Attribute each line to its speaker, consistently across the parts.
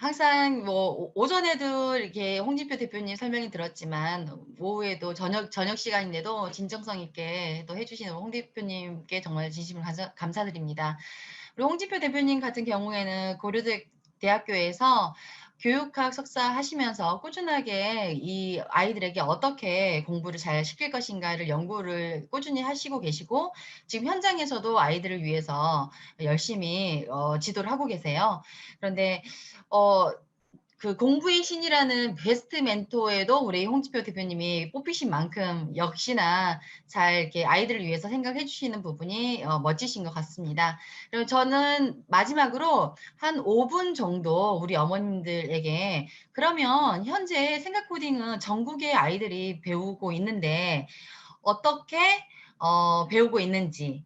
Speaker 1: 항상 뭐 오전에도 이렇게 홍진표 대표님 설명이 들었지만 오후에도 저녁 시간인데도 진정성 있게 또 해주시는 홍 대표님께 정말 진심으로 감사드립니다. 우리 홍진표 대표님 같은 경우에는 고려대 대학교에서 교육학 석사 하시면서 꾸준하게 이 아이들에게 어떻게 공부를 잘 시킬 것인가를 연구를 꾸준히 하시고 계시고 지금 현장에서도 아이들을 위해서 열심히 지도를 하고 계세요. 그런데 어, 그 공부의 신이라는 베스트 멘토에도 우리 홍지표 대표님이 뽑히신 만큼 역시나 잘 이렇게 아이들을 위해서 생각해 주시는 부분이 멋지신 것 같습니다. 그리고 저는 마지막으로 한 5분 정도 우리 어머님들에게 그러면 현재 생각 코딩은 전국의 아이들이 배우고 있는데 어떻게 배우고 있는지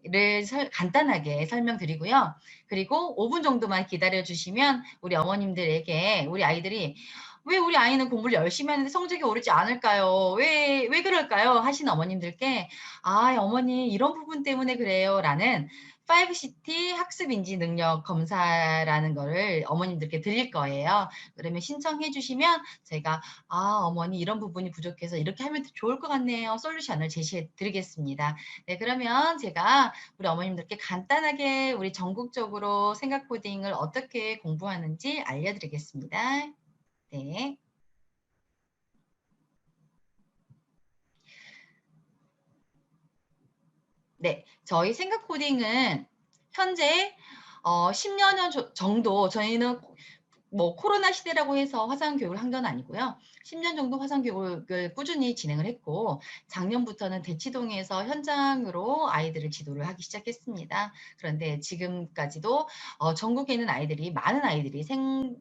Speaker 1: 를 간단하게 설명드리고요. 그리고 5분 정도만 기다려 주시면 우리 어머님들에게 우리 아이들이 왜 우리 아이는 공부를 열심히 하는데 성적이 오르지 않을까요? 왜 그럴까요? 하시는 어머님들께 아, 어머니 이런 부분 때문에 그래요. 라는 5CT 학습인지 능력 검사라는 거를 어머님들께 드릴 거예요. 그러면 신청해 주시면 저희가 아, 어머니 이런 부분이 부족해서 이렇게 하면 좋을 것 같네요. 솔루션을 제시해 드리겠습니다. 네, 그러면 제가 우리 어머님들께 간단하게 우리 전국적으로 생각 코딩을 어떻게 공부하는지 알려드리겠습니다. 네. 네, 저희 생각 코딩은 현재 10년 정도 저희는 뭐 코로나 시대라고 해서 화상 교육을 한 건 아니고요. 10년 정도 화상 교육을 꾸준히 진행을 했고 작년부터는 대치동에서 현장으로 아이들을 지도를 하기 시작했습니다. 그런데 지금까지도 전국에 있는 아이들이 많은 아이들이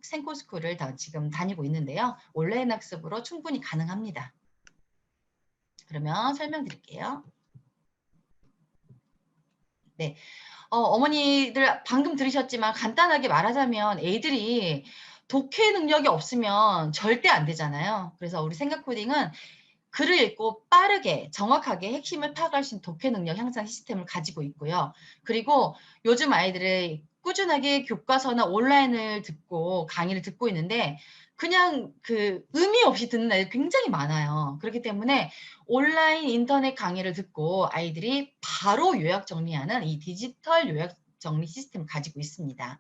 Speaker 1: 생코스쿨을 지금 다니고 있는데요. 온라인 학습으로 충분히 가능합니다. 그러면 설명드릴게요. 네. 어머니들 방금 들으셨지만 간단하게 말하자면 애들이 독해 능력이 없으면 절대 안 되잖아요. 그래서 우리 생각 코딩은 글을 읽고 빠르게 정확하게 핵심을 파악할 수 있는 독해 능력 향상 시스템을 가지고 있고요. 그리고 요즘 아이들이 꾸준하게 교과서나 온라인을 듣고 강의를 듣고 있는데 그냥 그 의미 없이 듣는 아이들이 굉장히 많아요. 그렇기 때문에 온라인 인터넷 강의를 듣고 아이들이 바로 요약 정리하는 이 디지털 요약 정리 시스템을 가지고 있습니다.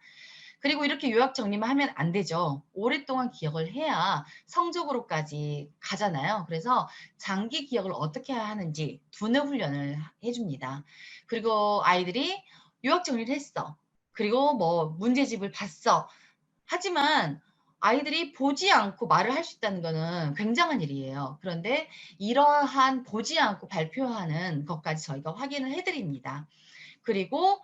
Speaker 1: 그리고 이렇게 요약 정리만 하면 안 되죠. 오랫동안 기억을 해야 성적으로까지 가잖아요. 그래서 장기 기억을 어떻게 하는지 두뇌 훈련을 해줍니다. 그리고 아이들이 요약 정리를 했어. 그리고 뭐 문제집을 봤어. 하지만 아이들이 보지 않고 말을 할 수 있다는 것은 굉장한 일이에요. 그런데 이러한 보지 않고 발표하는 것까지 저희가 확인을 해드립니다. 그리고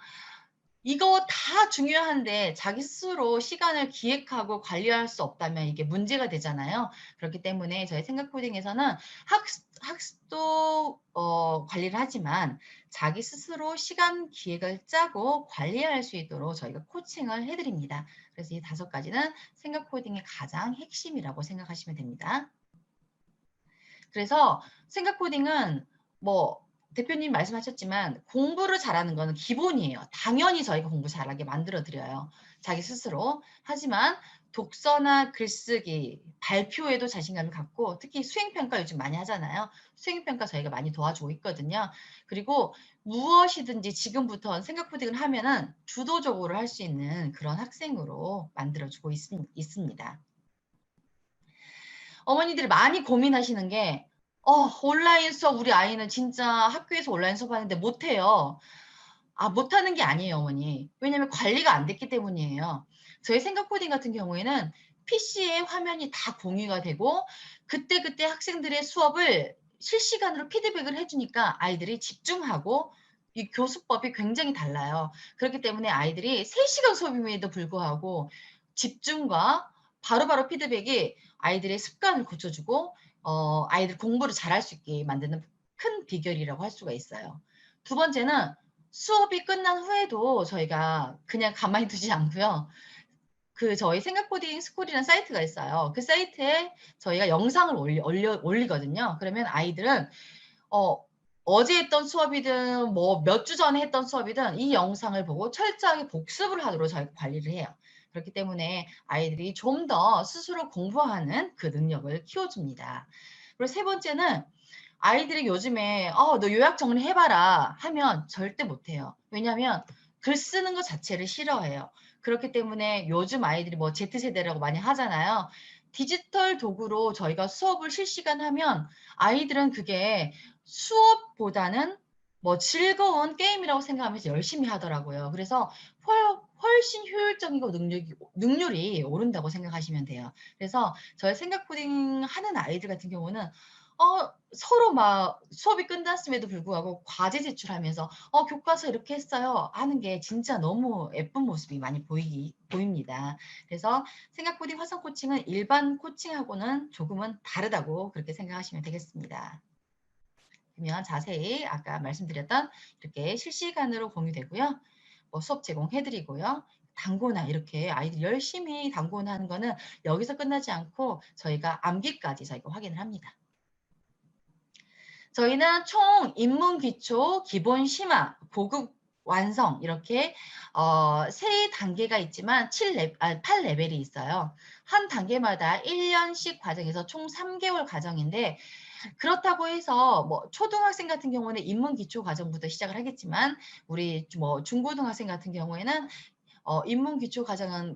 Speaker 1: 이거 다 중요한데 자기 스스로 시간을 기획하고 관리할 수 없다면 이게 문제가 되잖아요. 그렇기 때문에 저희 생각 코딩에서는 학습도 관리를 하지만 자기 스스로 시간 기획을 짜고 관리할 수 있도록 저희가 코칭을 해드립니다. 그래서 이 5가지는 생각 코딩의 가장 핵심이라고 생각하시면 됩니다. 그래서 생각 코딩은 뭐 대표님 말씀하셨지만 공부를 잘하는 거는 기본이에요. 당연히 저희가 공부 잘하게 만들어 드려요. 자기 스스로. 하지만 독서나 글쓰기, 발표에도 자신감을 갖고 특히 수행평가 요즘 많이 하잖아요. 수행평가 저희가 많이 도와주고 있거든요. 그리고 무엇이든지 지금부터 생각 코딩을 하면은 주도적으로 할 수 있는 그런 학생으로 만들어주고 있습니다. 어머니들이 많이 고민하시는 게 온라인 수업 우리 아이는 진짜 학교에서 온라인 수업하는데 못해요. 아, 못하는 게 아니에요, 어머니. 왜냐하면 관리가 안 됐기 때문이에요. 저희 생각 코딩 같은 경우에는 PC에 화면이 다 공유가 되고 그때그때 학생들의 수업을 실시간으로 피드백을 해주니까 아이들이 집중하고 이 교수법이 굉장히 달라요. 그렇기 때문에 아이들이 3시간 수업임에도 불구하고 집중과 바로바로 피드백이 아이들의 습관을 고쳐주고 아이들 공부를 잘할 수 있게 만드는 큰 비결이라고 할 수가 있어요. 두 번째는 수업이 끝난 후에도 저희가 그냥 가만히 두지 않고요. 그 저희 생각코딩 스쿨이라는 사이트가 있어요. 그 사이트에 저희가 영상을 올리거든요. 그러면 아이들은 어제 했던 수업이든 뭐 몇 주 전에 했던 수업이든 이 영상을 보고 철저하게 복습을 하도록 저희가 관리를 해요. 그렇기 때문에 아이들이 좀 더 스스로 공부하는 그 능력을 키워줍니다. 그리고 세 번째는 아이들이 요즘에 너 요약 정리해봐라 하면 절대 못해요. 왜냐하면 글 쓰는 것 자체를 싫어해요. 그렇기 때문에 요즘 아이들이 뭐 Z세대라고 많이 하잖아요. 디지털 도구로 저희가 수업을 실시간 하면 아이들은 그게 수업보다는 뭐 즐거운 게임이라고 생각하면서 열심히 하더라고요. 그래서 훨씬 효율적이고 능률이 오른다고 생각하시면 돼요. 그래서 저희 생각 코딩 하는 아이들 같은 경우는 서로 막 수업이 끝났음에도 불구하고 과제 제출하면서 교과서 이렇게 했어요 하는 게 진짜 너무 예쁜 모습이 많이 보입니다. 그래서 생각 코딩 화성 코칭은 일반 코칭하고는 조금은 다르다고 그렇게 생각하시면 되겠습니다. 그러면 자세히 아까 말씀드렸던 이렇게 실시간으로 공유되고요. 뭐 수업 제공해드리고요. 단고나 이렇게 아이들 열심히 단고하는 거는 여기서 끝나지 않고 저희가 암기까지 저희가 확인을 합니다. 저희는 총 입문 기초, 기본 심화, 고급 완성 이렇게 3단계가 있지만 8레벨이 있어요. 한 단계마다 1년씩 과정에서 총 3개월 과정인데 그렇다고 해서 뭐 초등학생 같은 경우는 입문 기초 과정부터 시작을 하겠지만 우리 뭐 중고등학생 같은 경우에는 입문 기초 과정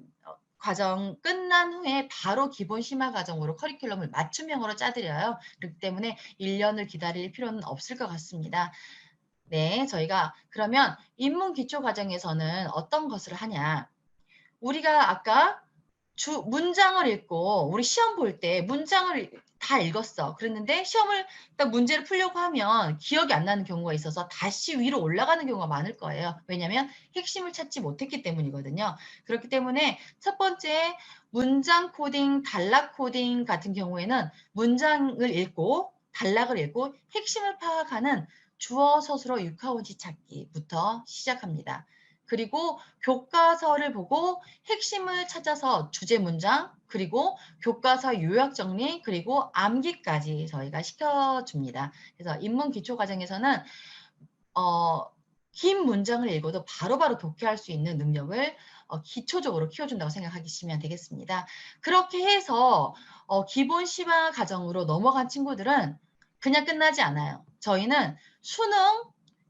Speaker 1: 끝난 후에 바로 기본 심화 과정으로 커리큘럼을 맞춤형으로 짜드려요. 그렇기 때문에 1년을 기다릴 필요는 없을 것 같습니다. 네, 저희가 그러면 입문 기초 과정에서는 어떤 것을 하냐? 우리가 아까 문장을 읽고 우리 시험 볼 때 문장을 다 읽었어. 그랬는데 시험을 딱 문제를 풀려고 하면 기억이 안 나는 경우가 있어서 다시 위로 올라가는 경우가 많을 거예요. 왜냐하면 핵심을 찾지 못했기 때문이거든요. 그렇기 때문에 첫 번째 문장 코딩, 단락 코딩 같은 경우에는 문장을 읽고 단락을 읽고 핵심을 파악하는 주어, 서술어, 육하원시 찾기부터 시작합니다. 그리고 교과서를 보고 핵심을 찾아서 주제 문장, 그리고 교과서 요약 정리, 그리고 암기까지 저희가 시켜줍니다. 그래서 입문 기초 과정에서는 긴 문장을 읽어도 바로바로 독해할 수 있는 능력을 기초적으로 키워준다고 생각하시면 되겠습니다. 그렇게 해서 기본 심화 과정으로 넘어간 친구들은 그냥 끝나지 않아요. 저희는 수능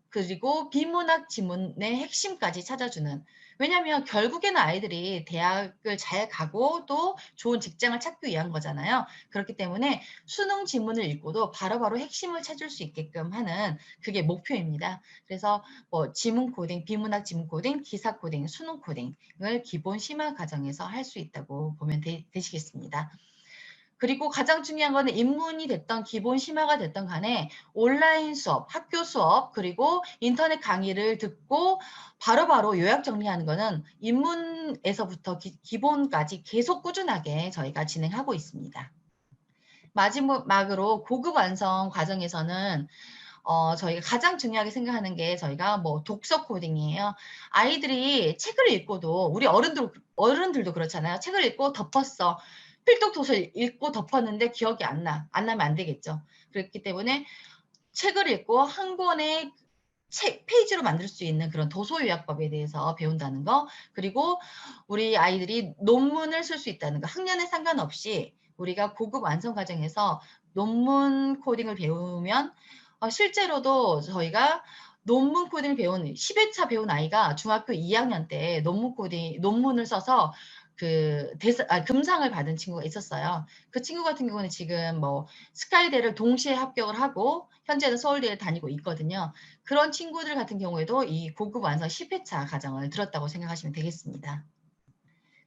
Speaker 1: 그리고 비문학 지문의 핵심까지 찾아주는 왜냐하면 결국에는 아이들이 대학을 잘 가고 또 좋은 직장을 찾기 위한 거잖아요. 그렇기 때문에 수능 지문을 읽고도 바로바로 핵심을 찾을 수 있게끔 하는 그게 목표입니다. 그래서 뭐 지문 코딩, 비문학 지문 코딩, 기사 코딩, 수능 코딩을 기본 심화 과정에서 할 수 있다고 보면 되시겠습니다. 그리고 가장 중요한 거는 입문이 됐던 기본 심화가 됐던 간에 온라인 수업, 학교 수업, 그리고 인터넷 강의를 듣고 바로바로 요약 정리하는 거는 입문에서부터 기본까지 계속 꾸준하게 저희가 진행하고 있습니다. 마지막으로 고급 완성 과정에서는 저희가 가장 중요하게 생각하는 게 저희가 뭐 독서 코딩이에요. 아이들이 책을 읽고도 우리 어른들도 그렇잖아요. 책을 읽고 덮었어. 필독 도서 읽고 덮었는데 기억이 안 나. 안 나면 안 되겠죠. 그렇기 때문에 책을 읽고 한 권의 페이지로 만들 수 있는 그런 도서 요약법에 대해서 배운다는 거. 그리고 우리 아이들이 논문을 쓸 수 있다는 거. 학년에 상관없이 우리가 고급 완성 과정에서 논문 코딩을 배우면 실제로도 저희가 논문 코딩을 배운 10회차 배운 아이가 중학교 2학년 때 논문을 써서 금상을 받은 친구가 있었어요. 그 친구 같은 경우는 지금 뭐 스카이대를 동시에 합격을 하고 현재는 서울대를 다니고 있거든요. 그런 친구들 같은 경우에도 이 고급 완성 10회차 과정을 들었다고 생각하시면 되겠습니다.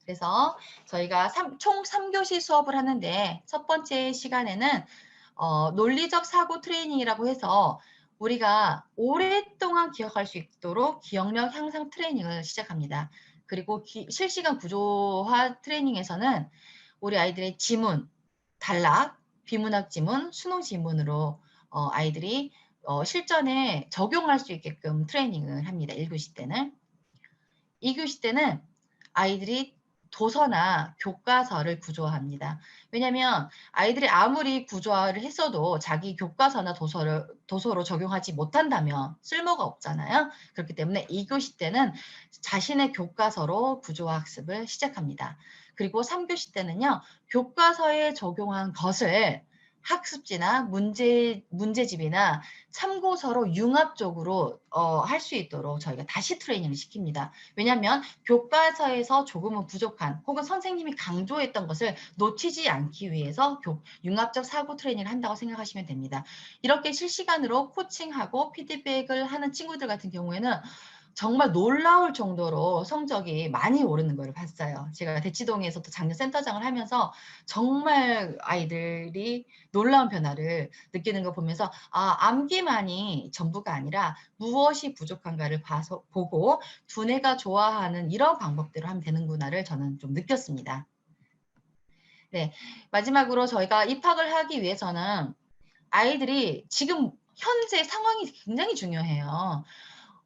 Speaker 1: 그래서 저희가 총 3교시 수업을 하는데 첫 번째 시간에는 논리적 사고 트레이닝이라고 해서 우리가 오랫동안 기억할 수 있도록 기억력 향상 트레이닝을 시작합니다. 그리고 실시간 구조화 트레이닝에서는 우리 아이들의 지문, 단락, 비문학 지문, 수능 지문으로 아이들이 실전에 적용할 수 있게끔 트레이닝을 합니다. 1교시 때는. 2교시 때는 아이들이 도서나 교과서를 구조화합니다. 왜냐하면 아이들이 아무리 구조화를 했어도 자기 교과서나 도서로 적용하지 못한다면 쓸모가 없잖아요. 그렇기 때문에 2교시 때는 자신의 교과서로 구조화 학습을 시작합니다. 그리고 3교시 때는요. 교과서에 적용한 것을 학습지나 문제집이나 참고서로 융합적으로 할 수 있도록 저희가 다시 트레이닝을 시킵니다. 왜냐하면 교과서에서 조금은 부족한 혹은 선생님이 강조했던 것을 놓치지 않기 위해서 융합적 사고 트레이닝을 한다고 생각하시면 됩니다. 이렇게 실시간으로 코칭하고 피드백을 하는 친구들 같은 경우에는 정말 놀라울 정도로 성적이 많이 오르는 걸 봤어요. 제가 대치동에서도 작년 센터장을 하면서 정말 아이들이 놀라운 변화를 느끼는 걸 보면서 암기만이 전부가 아니라 무엇이 부족한가를 보고 두뇌가 좋아하는 이런 방법대로 하면 되는구나를 저는 좀 느꼈습니다. 네, 마지막으로 저희가 입학을 하기 위해서는 아이들이 지금 현재 상황이 굉장히 중요해요.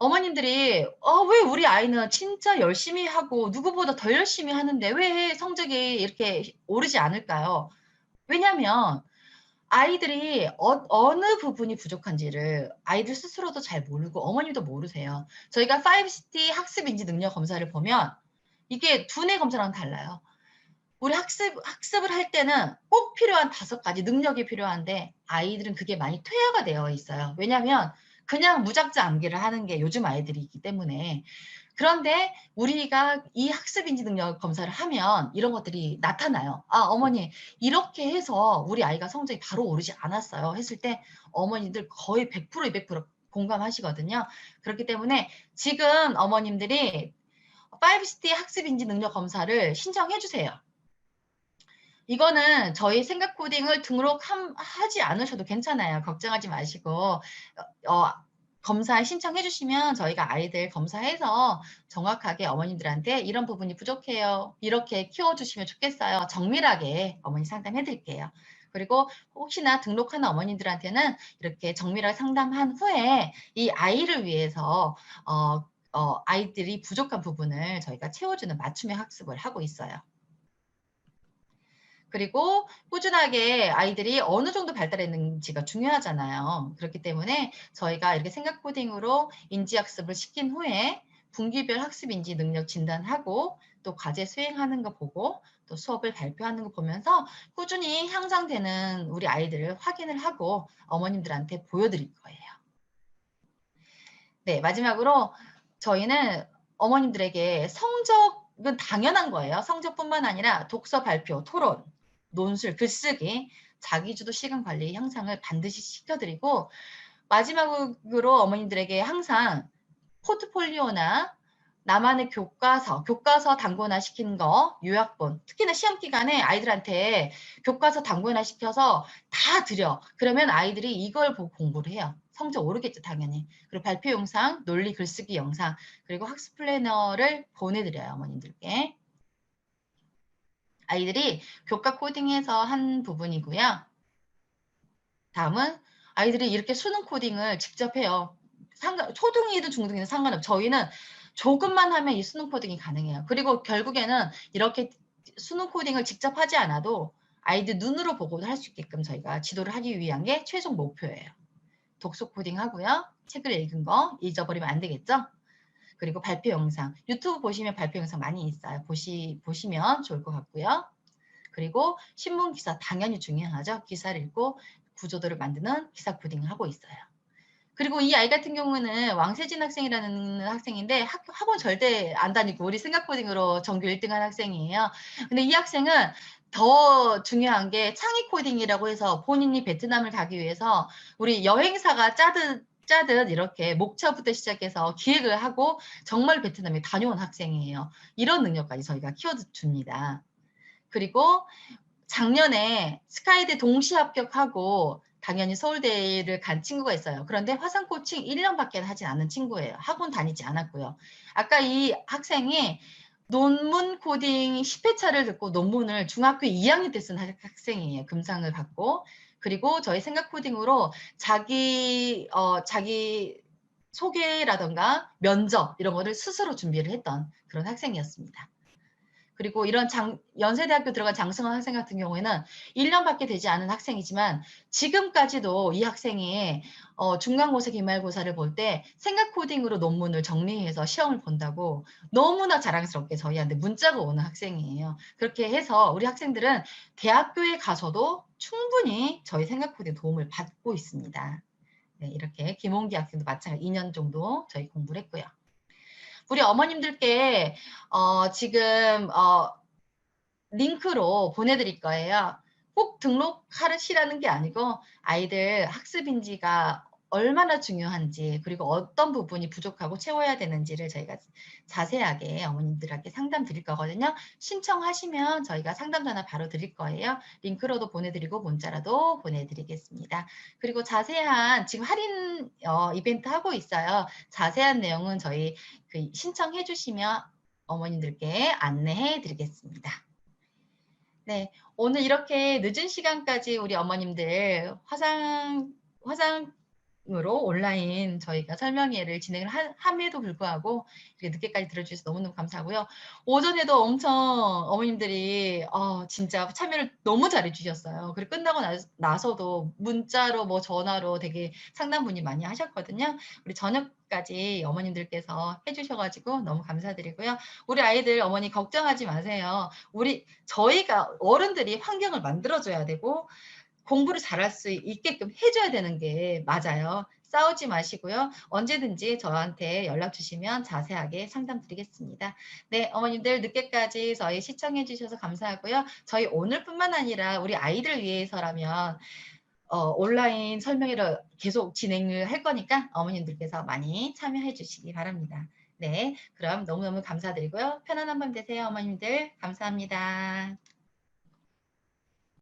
Speaker 1: 어머님들이 왜 우리 아이는 진짜 열심히 하고 누구보다 더 열심히 하는데 왜 성적이 이렇게 오르지 않을까요? 왜냐하면 아이들이 어느 부분이 부족한지를 아이들 스스로도 잘 모르고 어머님도 모르세요. 저희가 5CT 학습인지 능력 검사를 보면 이게 두뇌 검사랑 달라요. 우리 학습을 할 때는 꼭 필요한 5가지 능력이 필요한데 아이들은 그게 많이 퇴화가 되어 있어요. 왜냐하면 그냥 무작정 암기를 하는 게 요즘 아이들이기 때문에. 그런데 우리가 이 학습인지 능력 검사를 하면 이런 것들이 나타나요. 어머니 이렇게 해서 우리 아이가 성적이 바로 오르지 않았어요. 했을 때 어머니들 거의 100% 200% 공감하시거든요. 그렇기 때문에 지금 어머님들이 5CT 학습인지 능력 검사를 신청해 주세요. 이거는 저희 생각 코딩을 등록하지 않으셔도 괜찮아요. 걱정하지 마시고 검사에 신청해 주시면 저희가 아이들 검사해서 정확하게 어머님들한테 이런 부분이 부족해요. 이렇게 키워주시면 좋겠어요. 정밀하게 어머니 상담해 드릴게요. 그리고 혹시나 등록하는 어머님들한테는 이렇게 정밀하게 상담한 후에 이 아이를 위해서 아이들이 부족한 부분을 저희가 채워주는 맞춤형 학습을 하고 있어요. 그리고 꾸준하게 아이들이 어느 정도 발달했는지가 중요하잖아요. 그렇기 때문에 저희가 이렇게 생각 코딩으로 인지학습을 시킨 후에 분기별 학습인지 능력 진단하고 또 과제 수행하는 거 보고 또 수업을 발표하는 거 보면서 꾸준히 향상되는 우리 아이들을 확인을 하고 어머님들한테 보여드릴 거예요. 네, 마지막으로 저희는 어머님들에게 성적은 당연한 거예요. 성적뿐만 아니라 독서 발표, 토론, 논술, 글쓰기, 자기주도 시간 관리 향상을 반드시 시켜드리고 마지막으로 어머님들에게 항상 포트폴리오나 나만의 교과서 단권화 시킨 거, 요약본, 특히나 시험 기간에 아이들한테 교과서 단권화 시켜서 다 드려. 그러면 아이들이 이걸 보고 공부를 해요. 성적 오르겠죠, 당연히. 그리고 발표 영상, 논리 글쓰기 영상, 그리고 학습 플래너를 보내드려요, 어머님들께. 아이들이 교과 코딩해서 한 부분이고요. 다음은 아이들이 이렇게 수능 코딩을 직접 해요. 초등이든 중등이든 상관없어요. 저희는 조금만 하면 이 수능 코딩이 가능해요. 그리고 결국에는 이렇게 수능 코딩을 직접 하지 않아도 아이들 눈으로 보고도 할 수 있게끔 저희가 지도를 하기 위한 게 최종 목표예요. 독서 코딩 하고요. 책을 읽은 거 잊어버리면 안 되겠죠? 그리고 발표 영상. 유튜브 보시면 발표 영상 많이 있어요. 보시면 좋을 것 같고요. 그리고 신문 기사 당연히 중요하죠. 기사를 읽고 구조도를 만드는 기사 코딩을 하고 있어요. 그리고 이 아이 같은 경우는 왕세진 학생이라는 학생인데 학원 절대 안 다니고 우리 생각 코딩으로 전교 1등한 학생이에요. 근데 이 학생은 더 중요한 게 창의 코딩이라고 해서 본인이 베트남을 가기 위해서 우리 여행사가 짜듯 이렇게 목차부터 시작해서 기획을 하고 정말 베트남에 다녀온 학생이에요. 이런 능력까지 저희가 키워줍니다. 그리고 작년에 스카이대 동시 합격하고 당연히 서울대를 간 친구가 있어요. 그런데 화상 코칭 1년밖에 하지 않은 친구예요. 학원 다니지 않았고요. 아까 이 학생이 논문 코딩 10회차를 듣고 논문을 중학교 2학년 때 쓴 학생이에요. 금상을 받고. 그리고 저희 생각 코딩으로 자기 소개라던가 면접 이런 거를 스스로 준비를 했던 그런 학생이었습니다. 그리고 이런 연세대학교 들어간 장승환 학생 같은 경우에는 1년밖에 되지 않은 학생이지만 지금까지도 이 학생이 중간고사, 기말고사를 볼 때 생각 코딩으로 논문을 정리해서 시험을 본다고 너무나 자랑스럽게 저희한테 문자가 오는 학생이에요. 그렇게 해서 우리 학생들은 대학교에 가서도 충분히 저희 생각 코딩 도움을 받고 있습니다. 네, 이렇게 김홍기 학생도 마찬가지 2년 정도 저희 공부를 했고요. 우리 어머님들께 지금 링크로 보내드릴 거예요. 꼭 등록하시라는 게 아니고 아이들 학습인지가 얼마나 중요한지 그리고 어떤 부분이 부족하고 채워야 되는지를 저희가 자세하게 어머님들에게 상담 드릴 거거든요. 신청하시면 저희가 상담 전화 바로 드릴 거예요. 링크로도 보내드리고 문자라도 보내드리겠습니다. 그리고 자세한 지금 할인 이벤트 하고 있어요. 자세한 내용은 저희 신청해 주시면 어머님들께 안내해 드리겠습니다. 네, 오늘 이렇게 늦은 시간까지 우리 어머님들 화상으로 온라인 저희가 설명회를 진행을 함에도 불구하고 이렇게 늦게까지 들어주셔서 너무너무 감사하고요. 오전에도 엄청 어머님들이 진짜 참여를 너무 잘해주셨어요. 그리고 끝나고 나서도 문자로 뭐 전화로 되게 상담분이 많이 하셨거든요. 우리 저녁까지 어머님들께서 해주셔가지고 너무 감사드리고요. 우리 아이들 어머니 걱정하지 마세요. 저희가 어른들이 환경을 만들어줘야 되고 공부를 잘할 수 있게끔 해줘야 되는 게 맞아요. 싸우지 마시고요. 언제든지 저한테 연락 주시면 자세하게 상담 드리겠습니다. 네, 어머님들 늦게까지 저희 시청해 주셔서 감사하고요. 저희 오늘뿐만 아니라 우리 아이들 위해서라면 온라인 설명회를 계속 진행을 할 거니까 어머님들께서 많이 참여해 주시기 바랍니다. 네, 그럼 너무너무 감사드리고요. 편안한 밤 되세요, 어머님들. 감사합니다.